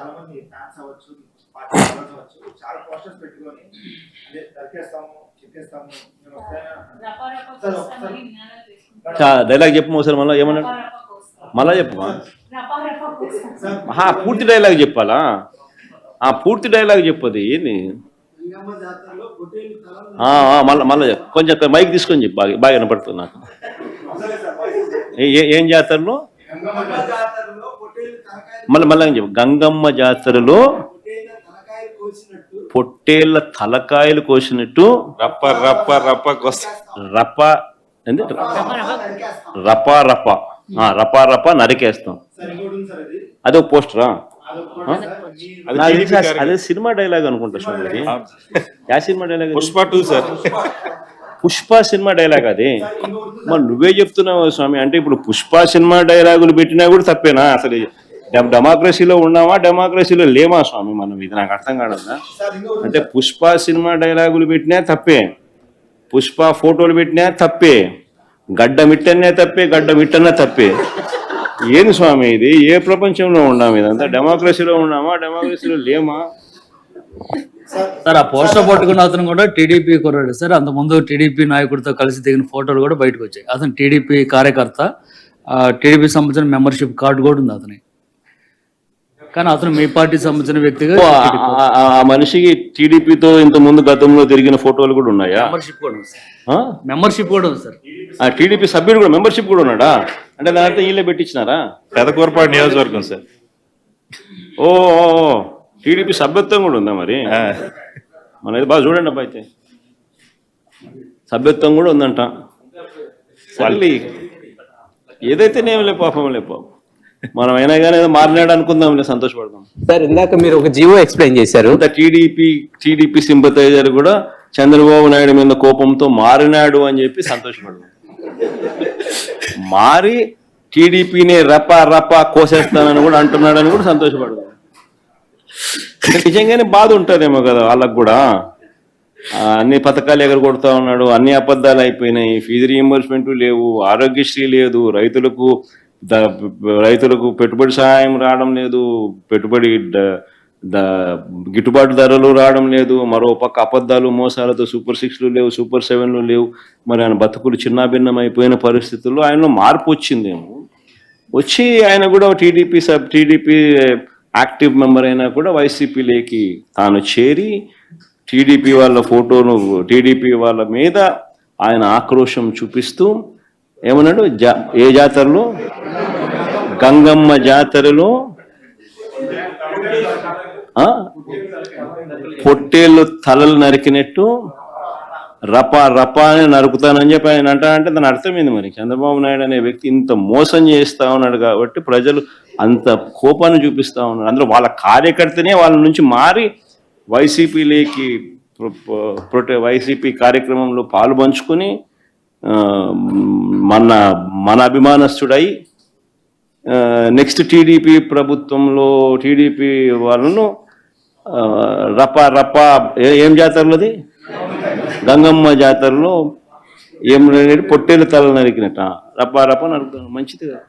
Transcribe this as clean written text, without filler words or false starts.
చాలా మంది ఫ్యాన్స్ అవ్వచ్చు, పార్టీ మెంబర్స్ అవ్వచ్చు, చాలా పోస్టర్స్ పెట్టుకొని అదే దరికేస్తాము, చెప్పేస్తాము, మేము డైలాగ్ చెప్పు ఒకసారి మళ్ళీ ఏమన్నా మళ్ళా చెప్పమా పూర్తి డైలాగ్ చెప్పాలా? పూర్తి డైలాగ్ చెప్పది ఏంది? మళ్ళా కొంచెం మైక్ తీసుకొని చెప్పు, బాగా వినపడుతుంది నాకు. ఏం జాతరలో మళ్ళీ చెప్పు. గంగమ్మ జాతరలో పొట్టేళ్ల తలకాయలు కోసినట్టు రప్ప రప్ప రప్ప రప్ప రపా రప రపా రప నరికేస్తాం. అదే పోస్టరా? అదే సినిమా డైలాగ్ అనుకుంటా స్వామి. యా cinema dialogue? Pushpa 2 sir. Pushpa cinema dialogue అది. మరి నువ్వే చెప్తున్నావు స్వామి. అంటే ఇప్పుడు పుష్ప సినిమా డైలాగులు పెట్టినా కూడా తప్పేనా? అసలు డెమోక్రసీలో ఉన్నామా, డెమోక్రసీలో లేమా స్వామి మనం? ఇది నాకు అర్థం కాదన్నా. అంటే పుష్ప సినిమా డైలాగులు పెట్టినా తప్పే, పుష్ప ఫోటోలు పెట్టినా తప్పే, గడ్డ మిట్టనే తప్పే, గడ్డ మిట్టనే తప్పే. ఏంది స్వామి ఇది? ఏ ప్రపంచంలో ఉన్నాము? ఇదంతా డెమోక్రసీలో ఉన్నామా, డెమోక్రసీలో లేమా? సార్ ఆ పోస్టర్ పట్టుకున్న అతను కూడా టీడీపీ కుర్రాడు సార్. అంతకుముందు టీడీపీ నాయకుడితో కలిసి దిగిన ఫోటోలు కూడా బయటకు వచ్చాయి. అతను టీడీపీ కార్యకర్త, టీడీపీ సంబంధించిన మెంబర్షిప్ కార్డు కూడా ఉంది అతని. కానీ అతను మీ పార్టీ సంబంధించిన వ్యక్తిగా ఆ మనిషికి టీడీపీతో ఇంత ముందు గతంలో తిరిగిన ఫోటోలు కూడా ఉన్నాయా? మెంబర్షిప్ కూడా ఉంది సార్. మెంబర్షిప్ కూడా ఉంది సార్. టీడీపీ సభ్యుడు కూడా మెంబర్షిప్ కూడా ఉన్నాడా? అంటే దాంట్లో వీళ్ళే పెట్టించినారా? పెదకూరపాడు నియోజకవర్గం సార్. ఓ టీడీపీ సభ్యత్వం కూడా ఉందా మరి? మన బాగా చూడండి అబ్బా. అయితే సభ్యత్వం కూడా ఉందంట. మళ్ళీ ఏదైతేనేమి పాపం మనం అయినా కానీ ఏదో మారినాడు అనుకుందాం, సంతోషపడదాం. సార్ ఇందాక మీరు ఒక జీవో ఎక్స్ప్లెయిన్ చేశారు. టీడీపీ సింపథైజర్ కూడా చంద్రబాబు నాయుడు మీద కోపంతో మారినాడు అని చెప్పి సంతోషపడదాం. మారి టీడీపీని రపా కోసేస్తానని కూడా అంటున్నాడని కూడా సంతోషపడదాం. నిజంగానే బాధ ఉంటుందేమో కదా వాళ్ళకు కూడా. అన్ని పథకాలు ఎగరగొడతా ఉన్నాడు, అన్ని అబద్ధాలు అయిపోయినాయి, ఫీజు రీయింబర్స్మెంట్ లేవు, ఆరోగ్యశ్రీ లేదు, రైతులకు పెట్టుబడి సహాయం రావడం లేదు, పెట్టుబడి గిట్టుబాటు ధరలు రావడం లేదు, మరో పక్క అబద్ధాలు మోసాలతో సూపర్ 6లు లేవు, సూపర్ 7లు లేవు. మరి ఆయన బతుకులు చిన్నాభిన్నం అయిపోయిన పరిస్థితుల్లో ఆయనలో మార్పు వచ్చిందేమో. వచ్చి ఆయన కూడా టీడీపీ యాక్టివ్ మెంబర్ అయినా కూడా వైసీపీలోకి తాను చేరి టీడీపీ వాళ్ళ ఫోటోను, టీడీపీ వాళ్ళ మీద ఆయన ఆక్రోశం చూపిస్తూ ఏమన్నాడు? ఏ జాతరలో? గంగమ్మ జాతరలో పొట్టేళ్ళు తలలు నరికినట్టు రపా అని నరుకుతానని చెప్పి ఆయన అంటే దాని అర్థమైంది. మరి చంద్రబాబు నాయుడు అనే వ్యక్తి ఇంత మోసం చేస్తా ఉన్నాడు కాబట్టి ప్రజలు అంత కోపాన్ని చూపిస్తా ఉన్నారు. అందులో వాళ్ళ కార్యకర్తనే వాళ్ళ నుంచి మారి వైసీపీలోకి వైసీపీ కార్యక్రమంలో పాలు పంచుకొని మన అభిమానస్తుడై నెక్స్ట్ టీడీపీ ప్రభుత్వంలో టీడీపీ వాళ్ళను రపా ఏం జాతరలోది? గంగమ్మ జాతరలో ఏం పొట్టేలు తల నరికినట్ట రపా నరుకుతాను. మంచిది కదా.